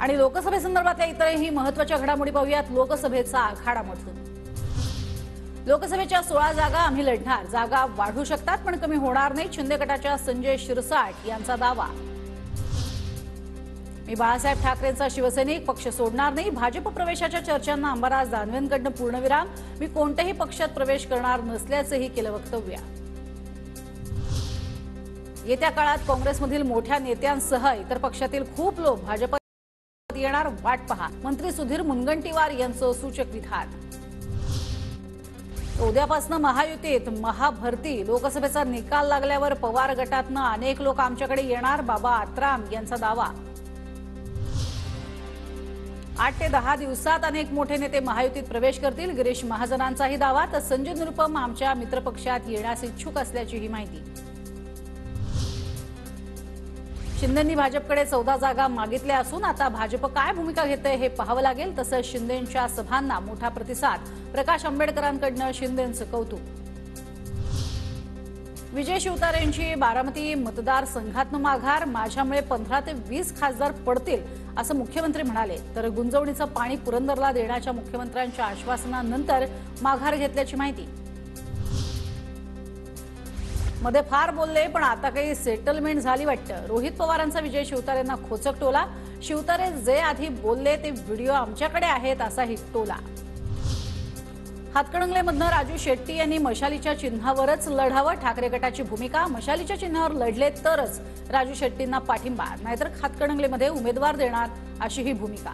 आणि लोकसभेसंदर्भातल्या इतरही महत्त्वाच्या घडामोडी पाहूयात लोकसभेचा आखाडामधून। लोकसभेच्या 16 जागा आम्ही लढणार, जागा वाढू शकतात पण कमी होणार नाही, शिंदे गटाच्या संजय शिरसाट यांचा दावा। मी बाळासाहेब ठाकरेंचा शिवसैनिक, पक्ष सोडणार नाही, भाजप प्रवेशाच्या चर्चांना अंबादास दानवेंकडून पूर्णविराम, मी कोणत्याही पक्षात प्रवेश करणार नसल्याचंही केलं वक्तव्य। येत्या काळात काँग्रेसमधील मोठ्या नेत्यांसह इतर पक्षातील खूप लोक भाजपत येणार, वाट पहा, मंत्री सुधीर मुनगंटीवार यांचं सूचक विधान। उद्यापासून महायुतीत महाभरती, लोकसभेचा निकाल लागल्यावर पवार गटातनं अनेक लोक आमच्याकडे येणार, बाबा आत्राम यांचा दावा। 8 ते 10 दिवसात अनेक मोठे नेते महायुतीत प्रवेश करतील, गिरीश महाजनांचाही दावा। तर संजय निरुपम आमच्या मित्रपक्षात येण्यास इच्छुक असल्याचीही माहिती। शिंदेंनी भाजपकडे 14 जागा मागितल्या असून आता भाजप काय भूमिका घेते हे पाहावं लागेल। तसंच शिंदेंच्या सभांना मोठा प्रतिसाद, प्रकाश आंबेडकरांकडून शिंदेंचं कौतुक। विजय शिवतारेंची बारामती मतदारसंघातून माघार, माझ्यामुळे 15 ते 20 खासदार पडतील असं मुख्यमंत्री म्हणाले। तर गुंजवणीचं पाणी पुरंदरला देण्याच्या मुख्यमंत्र्यांच्या आश्वासनानंतर माघार घेतल्याची माहिती। मध्ये फार बोलले पण आता काही सेटलमेंट झाली वाटतं, रोहित पवारांचा विजय शिवतारेंना खोचक टोला। शिवतारे जे आधी बोलले ते व्हिडिओ आमच्याकडे आहेत असाही टोला। हातकणंगलेमधनं राजू शेट्टी यांनी मशालीच्या चिन्हावरच लढावं, ठाकरे गटाची भूमिका, मशालीच्या चिन्हावर लढले तरच राजू शेट्टींना पाठिंबा, नाहीतर हातकणंगलेमध्ये उमेदवार देणार अशी ही भूमिका।